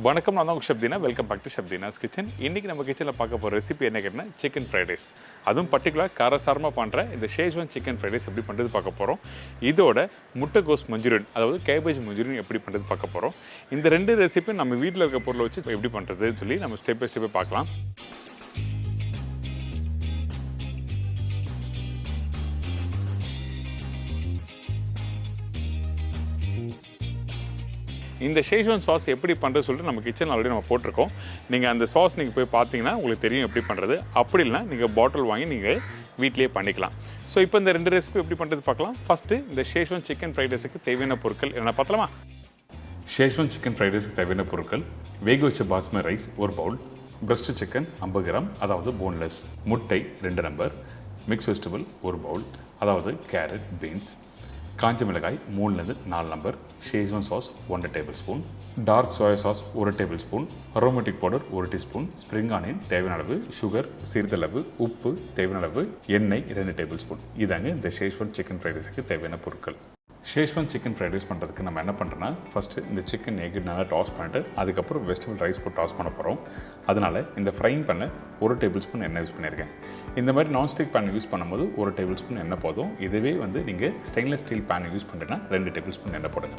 வணக்கம், நான் தான் உங்கள் chef Dheena. Welcome back to chef Dheena's kitchen. இன்றைக்கி நம்ம கிச்சனில் பார்க்க போகிற ரெசிபி என்ன கேட்டால் சிக்கன் ஃப்ரைட் ரைஸ். அதுவும் பர்டிகுலர் காரசாரமாக பண்ணுற இந்த ஷேஸ்வான் சிக்கன் ஃப்ரைட் ரைஸ் எப்படி பண்ணுறது பார்க்க போகிறோம். இதோட முட்டைகோஸ் மஞ்சூரியன், அதாவது கேபேஜ் மஞ்சூரியன் எப்படி பண்ணுறது பார்க்க போகிறோம். இந்த ரெண்டு ரெசிபியும் நம்ம வீட்டில் இருக்க பொருளை வச்சு எப்படி பண்ணுறதுன்னு சொல்லி நம்ம ஸ்டெப் பை ஸ்டெப்பை பார்க்கலாம். இந்த ஷேஸ்வான் சாஸ் எப்படி பண்ணுறது சொல்லிட்டு நம்ம கிச்சனில் ஆல்ரெடி நம்ம போட்டிருக்கோம். நீங்கள் அந்த சாஸ் நீங்கள் போய் பார்த்தீங்கன்னா உங்களுக்கு தெரியும் எப்படி பண்ணுறது. அப்படி இல்லைனா நீங்கள் பாட்டில் வாங்கி நீங்கள் வீட்டிலேயே பண்ணிக்கலாம். ஸோ இப்போ இந்த ரெண்டு ரெசிபி எப்படி பண்ணுறது பார்க்கலாம். ஃபஸ்ட்டு இந்த ஷேஸ்வான் சிக்கன் ஃப்ரைட் ரைஸுக்கு தேவையான பொருட்கள் என்ன பார்த்தலாமா? ஷேஸ்வான் சிக்கன் ஃப்ரைட் ரைஸுக்கு தேவையான பொருட்கள்: வேக வச்ச basmati rice 1 bowl, breast chicken 50 gram அதாவது போன்லெஸ், முட்டை 2 நம்பர், மிக்ஸ் வெஜிடபிள் 1 பவுல் அதாவது கேரட், பீன்ஸ், காஞ்ச மிளகாய் 3-4 number, Schezwan sauce 1 tablespoon, dark soya sauce 1 tablespoon, aromatic powder 1 teaspoon, spring onion தேவையான அளவு, சுகர் சிறிதளவு, உப்பு தேவையான அளவு, எண்ணெய் 2 டேபிள் ஸ்பூன். இதாங்க இந்த ஷேஸ்வான் சிக்கன் ஃப்ரைட் ரைஸுக்கு தேவையான பொருட்கள். ஷேஸ்வான் சிக்கன் ஃப்ரைட் ரைஸ் பண்ணுறதுக்கு நம்ம என்ன பண்ணுறோன்னா, ஃபஸ்ட்டு இந்த சிக்கன் எக்கு நல்லா டாஸ் பண்ணிட்டு அதுக்கப்புறம் வெஜிடபிள் ரைஸ் போட்டு டாஸ் பண்ண போகிறோம். அதனால் இந்த ஃப்ரைங் பண்ண 1 டேபிள் ஸ்பூன் எண்ணெய் யூஸ் பண்ணியிருக்கேன். இந்த மாதிரி நான்ஸ்டிக் பேன் யூஸ் பண்ணும்போது 1 டேபிள் ஸ்பூன் எண்ணெய் போதும். இதுவே நீங்கள் ஸ்டெயின்லெஸ் ஸ்டீல் பேன் யூஸ் பண்ணுறேன்னா 2 டேபிள் ஸ்பூன் எண்ணெய் போடுங்க.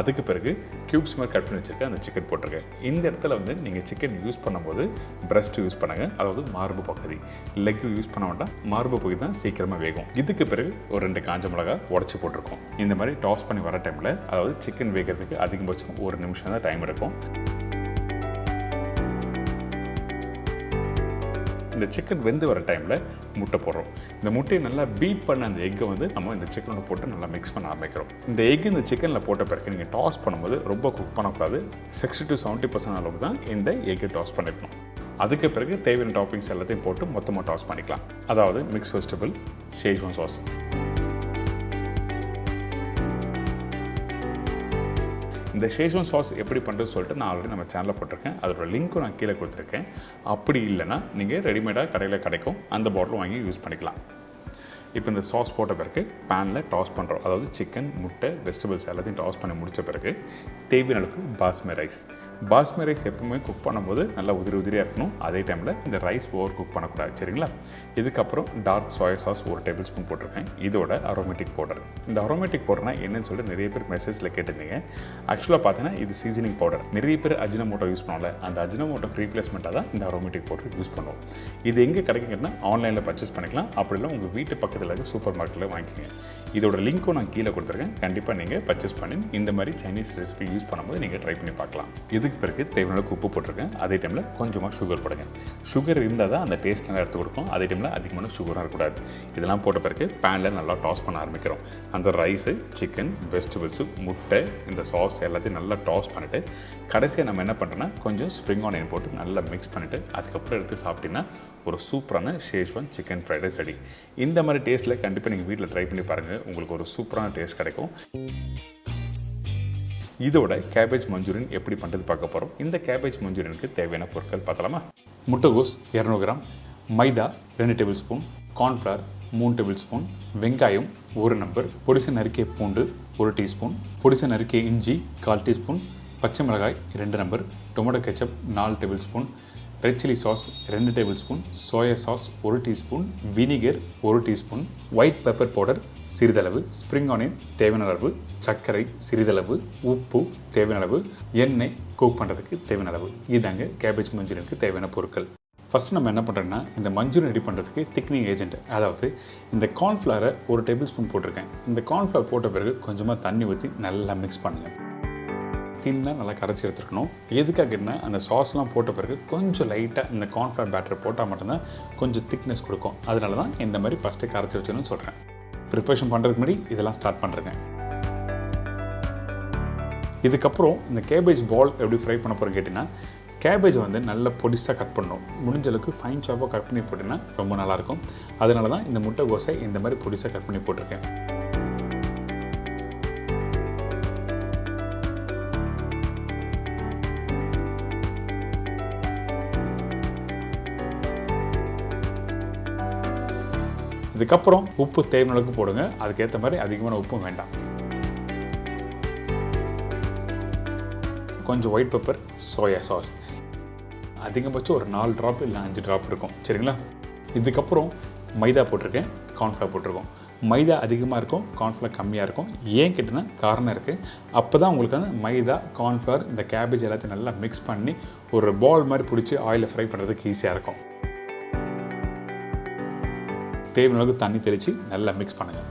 அதுக்கு பிறகு க்யூப்ஸ் மாதிரி கட் பண்ணி வச்சுருக்க அந்த சிக்கன் போட்டிருக்கேன். இந்த இடத்துல நீங்கள் சிக்கன் யூஸ் பண்ணும்போது பிரஸ்ட் யூஸ் பண்ணுங்கள், அதாவது மார்பு பகுதி. லெக் யூஸ் பண்ண வேண்டாம், மார்பு பகுதி தான் சீக்கிரமாக வேகும். இதுக்கு பிறகு ஒரு 2 காஞ்ச மிளகாய் உடச்சி போட்டிருக்கோம். இந்த மாதிரி டாஸ் பண்ணி வர டைமில், அதாவது சிக்கன் வேகிறதுக்கு அதிகபட்சம் 1 நிமிஷம் தான் டைம் இருக்கும். இந்த சிக்கன் வெந்து வர டைமில் முட்டை போடுறோம். இந்த முட்டையை நல்லா பீட் பண்ண அந்த எக்கை நம்ம இந்த சிக்கனோட போட்டு நல்லா மிக்ஸ் பண்ண ஆரம்பிக்கிறோம். இந்த எக் இந்த சிக்கனில் போட்ட பிறகு நீங்கள் டாஸ் பண்ணும்போது ரொம்ப குக் பண்ணக்கூடாது. 60 to 70% அளவுக்கு தான் இந்த எக்கை டாஸ் பண்ணிக்கணும். அதுக்கு பிறகு தேவையான டாப்பிங்ஸ் எல்லாத்தையும் போட்டு மொத்தமாக டாஸ் பண்ணிக்கலாம். அதாவது மிக்ஸ் வெஜிடபிள், ஷேஸ்வான் சாஸ். இந்த ஷேஸ்வான் சாஸ் எப்படி பண்ணுறது சொல்லிட்டு நான் ஆல்ரெடி நம்ம சேனலில் போட்டிருக்கேன். அதோட லிங்க்கும் நான் கீழே கொடுத்துருக்கேன். அப்படி இல்லைனா நீங்கள் ரெடிமேடாக கடையில் கிடைக்கும், அந்த பாட்டில் வாங்கி யூஸ் பண்ணிக்கலாம். இப்போ இந்த சாஸ் போட்ட பிறகு பேனில் டாஸ் பண்ணுறோம். அதாவது சிக்கன், முட்டை, வெஜிடபிள்ஸ் எல்லாத்தையும் டாஸ் பண்ணி முடித்த பிறகு தேவையான அளவுக்கு பாஸ்மதி ரைஸ். பாஸ்மதி ரைஸ் எப்பவுமே குக் பண்ணும்போது நல்லா உதிரியாக இருக்கணும். அதே டைமில் இந்த ரைஸ் ஓவர் குக் பண்ணக்கூடாது, சரிங்களா? இதுக்கப்புறம் dark soya sauce 1 tablespoon போட்டிருக்கேன். இதோட அரோமேட்டிக் பவுடர். இந்த அரோமேட்டிக் பவுடர்னா என்னன்னு சொல்லிட்டு நிறைய பேர் மெசேஜில் கேட்டிருந்தீங்க. ஆக்சுவலாக பார்த்தீங்கன்னா இது சீசனிங் பவுடர். நிறைய பேர் அஜினமோட்டோ யூஸ் பண்ணல, அந்த அஜினமோட்டோ ரீப்ளேஸ்மெண்ட்டாக தான் இந்த அரோமேட்டிக் பவுடர் யூஸ் பண்ணுவோம். இது எங்கே கிடைக்குங்கன்னா ஆன்லைனில் பர்ச்சேஸ் பண்ணிக்கலாம். அப்படிலாம் உங்கள் வீட்டு பக்கத்தில் இருக்க சூப்பர் மார்க்கெட்டில் வாங்கிக்கோங்க. இதோட லிங்க்கும் நான் கீழே கொடுத்துருக்கேன். கண்டிப்பாக நீங்கள் பர்ச்சேஸ் பண்ணி இந்த மாதிரி சைனீஸ் ரெசிபி யூஸ் பண்ணும்போது நீங்கள் ட்ரை பண்ணி பார்க்கலாம். இதுக்கு பிறகு தேவையான உப்பு போட்டிருக்கேன். அதே டைமில் கொஞ்சமாக சுகர் போடுங்க. சுகர் இருந்தால் தான் அந்த டேஸ்ட் நல்லா எடுத்து கொடுக்கும். அதே டைமில் அதிகமான சுகராக இருக்கக்கூடாது. இதெல்லாம் போட்ட பிறகு பேனில் நல்லா டாஸ் பண்ண ஆரம்பிக்கிறோம். அந்த ரைஸு, சிக்கன், வெஜிடபிள்ஸு, முட்டை, இந்த சாஸ் எல்லாத்தையும் நல்லா டாஸ் பண்ணிவிட்டு கடைசியாக நம்ம என்ன பண்ணுறோன்னா கொஞ்சம் ஸ்ப்ரிங் ஆனியன் போட்டு நல்லா மிக்ஸ் பண்ணிவிட்டு அதுக்கப்புறம் எடுத்து சாப்பிட்டீங்கன்னா ஒரு சூப்பரான schezwan chicken fried rice ready. இந்த மாதிரி டேஸ்ட்டில் கண்டிப்பாக நீங்கள் வீட்டில் ட்ரை பண்ணி பாருங்கள். உங்களுக்கு ஒரு சூப்பரான டேஸ்ட் கிடைக்கும். இதோட கேபேஜ் மஞ்சூரியன் எப்படி பண்ணுறது பார்க்க போகிறோம். இந்த கேபேஜ் மஞ்சூரியனுக்கு தேவையான பொருட்கள் பார்த்தலாமா? முட்டைகோஸ் 200 கிராம், மைதா 2 table spoon, cornflour 3 table spoon, வெங்காயம் 1 நம்பர், பொடிசை நறுக்கிய பூண்டு 1 டீஸ்பூன், பொடிசை நறுக்கிய இஞ்சி 1/4 டீஸ்பூன், பச்சை மிளகாய் 2 number, tomato ketchup 4 table spoon, red chilli sauce 2 table spoon, soya sauce 1 teaspoon, vinegar 1 teaspoon, white pepper powder சிறிதளவு, ஸ்ப்ரிங் ஆனியன் தேவையான அளவு, சர்க்கரை சிறிதளவு, உப்பு தேவையான அளவு, எண்ணெய் குக் பண்ணுறதுக்கு தேவையான அளவு. இதாங்க கேபேஜ் மஞ்சூரியனுக்கு தேவையான பொருட்கள். ஃபஸ்ட்டு நம்ம என்ன பண்ணுறோன்னா இந்த மஞ்சூரியன் ரெடி பண்ணுறதுக்கு திக்னிங் ஏஜென்ட், அதாவது இந்த கார்ன்ஃப்ளவரை 1 டேபிள் ஸ்பூன் போட்டிருக்கேன். இந்த கார்ன்ஃப்ளவர் போட்ட பிறகு கொஞ்சமாக தண்ணி ஊற்றி நல்லா மிக்ஸ் பண்ணுங்கள். தின்னாக நல்லா கரைச்சி எடுத்துருக்கணும். எதுக்காகன்னா அந்த சாஸ்லாம் போட்ட பிறகு கொஞ்சம் லைட்டாக இந்த கார்ன்ஃப்ளவர் பேட்டர் போட்டால் மட்டும்தான் கொஞ்சம் திக்னஸ் கொடுக்கும். அதனால தான் இந்த மாதிரி ஃபஸ்ட்டு கரைச்சி வச்சுன்னு சொல்கிறேன். ப்ரிப்பரேஷன் பண்ணுறதுக்கு முன்னாடி இதெல்லாம் ஸ்டார்ட் பண்ணுறேங்க. இதுக்கப்புறம் இந்த கேபேஜ் பால் எப்படி ஃப்ரை பண்ண போகிறோம் கேட்டிங்கன்னா, கேபேஜ் நல்ல பொடிசாக கட் பண்ணணும். முடிஞ்ச அளவுக்கு ஃபைன் சாப்பாக கட் பண்ணி போட்டிங்கன்னா ரொம்ப நல்லாயிருக்கும். அதனால தான் இந்த முட்டைகோஸை இந்த மாதிரி பொடிசாக கட் பண்ணி போட்டிருக்கேன். இதுக்கப்புறம் உப்பு தேவையான அளவுக்கு போடுங்க. அதுக்கேற்ற மாதிரி அதிகமான உப்பும் வேண்டாம். கொஞ்சம் ஒயிட் பெப்பர் சோயா சாஸ். அதிகபட்சம் ஒரு 4 ட்ராப் இல்லை 5 ட்ராப் இருக்கும். சரிங்களா? இதுக்கப்புறம் மைதா போட்டிருக்கேன், கார்ன்ஃப்ளவர் போட்டிருக்கோம். மைதா அதிகமாக இருக்கும், கார்ன்ஃப்ளவர் கம்மியாக இருக்கும். ஏன் கேட்டிங்கன்னா காரணம் இருக்குது. அப்போ தான் உங்களுக்கு வந்து மைதா, கார்ன்ஃப்ளவர், இந்த கேபேஜ் எல்லாத்தையும் நல்லா மிக்ஸ் பண்ணி ஒரு பால் மாதிரி பிடிச்சி ஆயிலில் ஃப்ரை பண்ணுறதுக்கு ஈஸியாக இருக்கும். தேவையான அளவுக்கு தண்ணி தெளித்து நல்லா மிக்ஸ் பண்ணுங்கள்.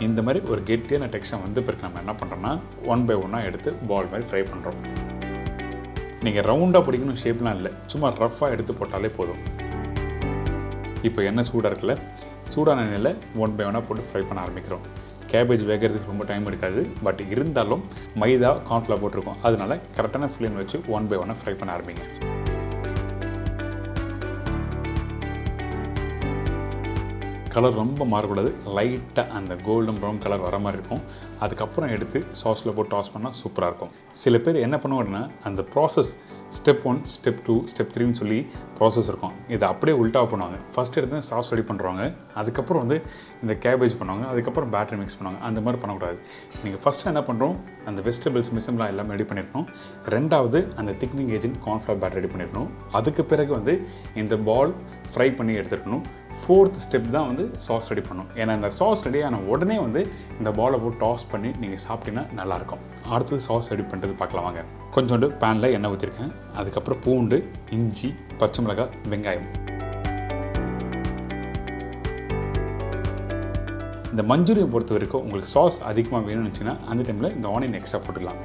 இந்த மாதிரி ஒரு கெட்டியான டெக்ஸ்சர் வந்து பிறகு நம்ம என்ன பண்ணுறோம்னா 1 by 1 எடுத்து பால் மாதிரி ஃப்ரை பண்ணுறோம். நீங்கள் ரவுண்டாக பிடிக்கணும் ஷேப்லாம் இல்லை, சும்மா ரஃப்பாக எடுத்து போட்டாலே போதும். இப்போ எண்ணெய் சூடாக இருக்குல்ல, சூடான எண்ணெயில் 1 by 1 போட்டு ஃப்ரை பண்ண ஆரம்பிக்கிறோம். கேபேஜ் வேகிறதுக்கு ரொம்ப டைம் எடுக்காது, பட் இருந்தாலும் மைதா, கார்ன்ஃப்ளவர் போட்டிருக்கோம். அதனால கரெக்டான ஃப்ளேம் வச்சு 1 by 1 ஃப்ரை பண்ண ஆரம்பிங்க. கலர் ரொம்ப மாறக்கூடாது, லைட்டாக அந்த கோல்டன் ப்ரௌன் கலர் வர மாதிரி இருக்கும். அதுக்கப்புறம் எடுத்து சாஸில் போட்டு டாஸ் பண்ணால் சூப்பராக இருக்கும். சில பேர் என்ன பண்ணுவாங்கன்னா அந்த ப்ராசஸ் ஸ்டெப் 1, ஸ்டெப் 2, ஸ்டெப் 3ன்னு சொல்லி ப்ராசஸ் இருக்கும். இதை அப்படியே உல்ட்டாக பண்ணுவாங்க. ஃபஸ்ட் எடுத்து சாஸ் ரெடி பண்ணுறாங்க, அதுக்கப்புறம் வந்து இந்த கேபேஜ் பண்ணுவாங்க, அதுக்கப்புறம் பேட்டரி மிக்ஸ் பண்ணுவாங்க. அந்த மாதிரி பண்ணக்கூடாது. நீங்கள் ஃபஸ்ட்டு என்ன பண்ணுறோம், அந்த வெஜிடபிள்ஸ் மிஸ்ஸம்லாம் எல்லாமே ரெடி பண்ணிடணும். ரெண்டாவது அந்த thickening agent cornflour batter ready பண்ணிடணும். அதுக்கு பிறகு வந்து இந்த பால் ஃப்ரை பண்ணி எடுத்துக்கணும். 4th ஸ்டெப் தான் வந்து சாஸ் ரெடி பண்ணணும். ஏன்னா இந்த சாஸ் ரெடி ஆன உடனே வந்து இந்த பாலை போட்டு டாஸ் பண்ணி நீங்கள் சாப்பிட்டீங்கன்னா நல்லாயிருக்கும். அடுத்தது சாஸ் ரெடி பண்ணுறது பார்க்கலாம் வாங்க. கொஞ்சோண்டு பேனில் எண்ணெய் ஊற்றிருக்கேன். அதுக்கப்புறம் பூண்டு, இஞ்சி, பச்சை மிளகாய், வெங்காயம். இந்த மஞ்சூரியன் பொறுத்த வரைக்கும் உங்களுக்கு சாஸ் அதிகமாக வேணும்னு வச்சுன்னா அந்த டைமில் இந்த ஆனியன் எக்ஸ்ட்ரா போட்டுக்கலாம்.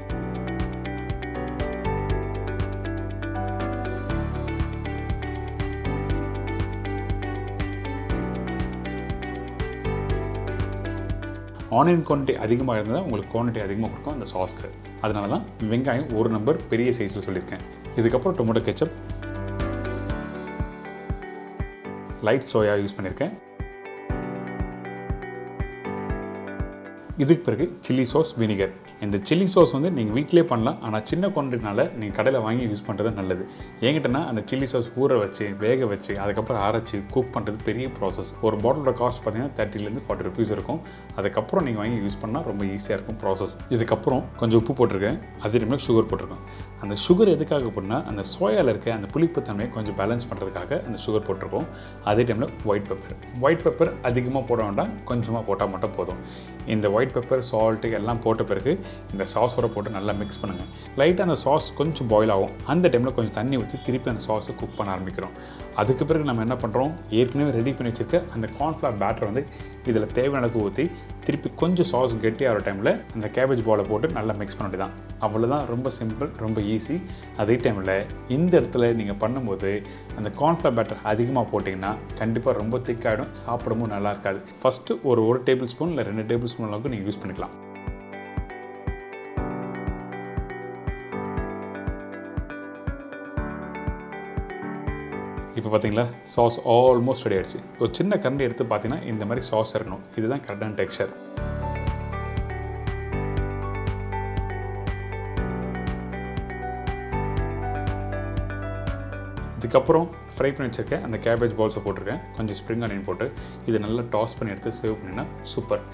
ஆனியன் குவான்டிட்டி அதிகமாக இருந்தால் உங்களுக்கு குவான்டிட்டி அதிகமாக கொடுக்கும் அந்த சாஸ்க்கு. அதனால தான் வெங்காயம் 1 நம்பர் பெரிய சைஸில் சொல்லியிருக்கேன். இதுக்கப்புறம் tomato ketchup, light soya use பண்ணியிருக்கேன். இதுக்கு பிறகு சில்லி சாஸ், வினிகர். இந்த சில்லி சாஸ் வந்து நீங்கள் வீட்டிலே பண்ணலாம், ஆனால் சின்ன குவான்டிட்டினால நீங்கள் கடையில் வாங்கி யூஸ் பண்ணுறது நல்லது. ஏங்கிட்டனா அந்த சில்லி சாஸ் ஊற வச்சு வேக வச்சு அதுக்கப்புறம் அரைச்சி குக் பண்ணுறது பெரிய ப்ராசஸ். ஒரு பாட்டிலோட காஸ்ட் பார்த்தீங்கன்னா 30 to 40 rupees இருக்கும். அதுக்கப்புறம் நீங்கள் வாங்கி யூஸ் பண்ணால் ரொம்ப ஈஸியாக இருக்கும் ப்ராசஸ். இதுக்கப்புறம் கொஞ்சம் உப்பு போட்டிருக்கேன், அதே டைமில் சுகர் போட்டிருக்கேன். அந்த சுகர் எதுக்காக போட்டால் அந்த சோயாவில் இருக்க அந்த புளிப்பு தன்மையை கொஞ்சம் பேலன்ஸ் பண்ணுறதுக்காக அந்த சுகர் போட்டிருக்கோம். அதே டைமில் ஒயிட் பெப்பர் அதிகமாக போட வேண்டாம், கொஞ்சமாக போட்டால் மட்டும் போதும். இந்த ஒயிட் பெப்பர், சால்ட்டு எல்லாம் போட்ட பிறகு இந்த சாஸோட போட்டு நல்லா மிக்ஸ் பண்ணுங்கள். லைட்டாக அந்த சாஸ் கொஞ்சம் பாயில் ஆகும். அந்த டைமில் கொஞ்சம் தண்ணி ஊற்றி திருப்பி அந்த சாஸை குக் பண்ண ஆரம்பிக்கிறோம். அதுக்கு பிறகு நம்ம என்ன பண்ணுறோம், ஏற்கனவே ரெடி பண்ணி வச்சுருக்க அந்த கார்ன்ஃப்ளவர் பேட்டர் வந்து இதில் தேவையான அளவுக்கு ஊற்றி திருப்பி கொஞ்சம் சாஸ் கெட்டியாகிற டைமில் அந்த கேபேஜ் பாலை போட்டு நல்லா மிக்ஸ் பண்ண வேண்டியதான். அவ்வளோதான், ரொம்ப சிம்பிள், ரொம்ப ஈஸி. அதே டைமில் இந்த இடத்துல நீங்கள் பண்ணும்போது அந்த கார்ன்ஃப்ளவர் பேட்டர் அதிகமாக போட்டிங்கன்னா கண்டிப்பாக ரொம்ப திக்காகிடும், சாப்பிடவும் நல்லா இருக்காது. ஃபஸ்ட்டு ஒரு 1 டேபிள் ஸ்பூன் இல்லை 2 டேபிள் ஸ்பூன் அளவுக்கு நீங்கள் யூஸ் பண்ணிக்கலாம். இப்போ பார்த்தீங்களா சாஸ் ஆல்மோஸ்ட் ரெடி ஆகிடுச்சு. ஒரு சின்ன கரண்டி எடுத்து பார்த்தீங்கன்னா இந்த மாதிரி சாஸ் இருக்கணும். இதுதான் கரெக்டான டெக்ஸ்சர். இதுக்கப்புறம் ஃப்ரை பண்ணி வச்சுருக்கேன் அந்த கேபேஜ் பால்ஸை போட்டிருக்கேன். கொஞ்சம் ஸ்ப்ரிங் ஆனியன் போட்டு இதை நல்லா டாஸ் பண்ணி எடுத்து சர்வ் பண்ணினா சூப்பர்.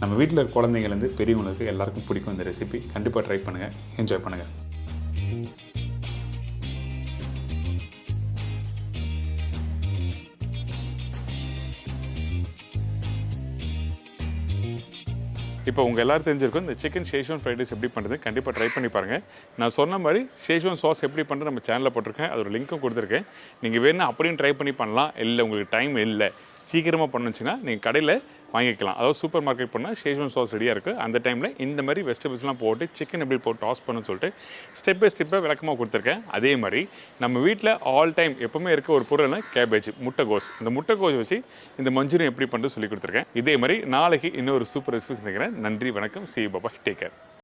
நம்ம வீட்டில் இருக்க குழந்தைங்கலேருந்து பெரியவங்களுக்கு எல்லாருக்கும் பிடிக்கும் இந்த ரெசிபி. கண்டிப்பாக ட்ரை பண்ணுங்கள், என்ஜாய் பண்ணுங்கள். இப்போ உங்கள் எல்லோரும் தெரிஞ்சிருக்கும் இந்த சிக்கன் ஷேஷ்வான் ஃப்ரைட் ரைஸ் எப்படி பண்ணுறது. கண்டிப்பாக ட்ரை பண்ணி பாருங்கள். நான் சொன்ன மாதிரி ஷேஷ்வான் சாஸ் எப்படி பண்ணுறது நம்ம சேனலில் போட்டிருக்கேன், அதோட லிங்க்கும் கொடுத்துருக்கேன். நீங்கள் வேணும்னா அப்படியும் ட்ரை பண்ணி பண்ணலாம். இல்லை உங்களுக்கு டைம் இல்லை, சீக்கிரமாக பண்ணுச்சுன்னா நீங்கள் கடையில் வாங்கிக்கலாம். அதாவது சூப்பர் மார்க்கெட் போனால் ஷேஸ்வான் சாஸ் ரெடியாக இருக்குது. அந்த டைமில் இந்த மாதிரி வெஜிடபிள்ஸ்லாம் போட்டு சிக்கன் எப்படி போட்டு டாஸ் பண்ணணும்னு சொல்லிட்டு ஸ்டெப் பை ஸ்டெப்பாக விளக்கமாக கொடுத்துருக்கேன். அதே மாதிரி நம்ம வீட்டில் ஆல் டைம் எப்பவுமே இருக்க ஒரு பொருள்னா கேபேஜ், முட்டைகோஸ். இந்த முட்டைகோஸ் வச்சு இந்த மஞ்சூரியன் எப்படி பண்ணுறது சொல்லி கொடுத்துருக்கேன். இதே மாதிரி நாளைக்கு இன்னொரு சூப்பர் ரெசிபி செஞ்சுக்கிறேன். நன்றி, வணக்கம், see you, bye bye, take care.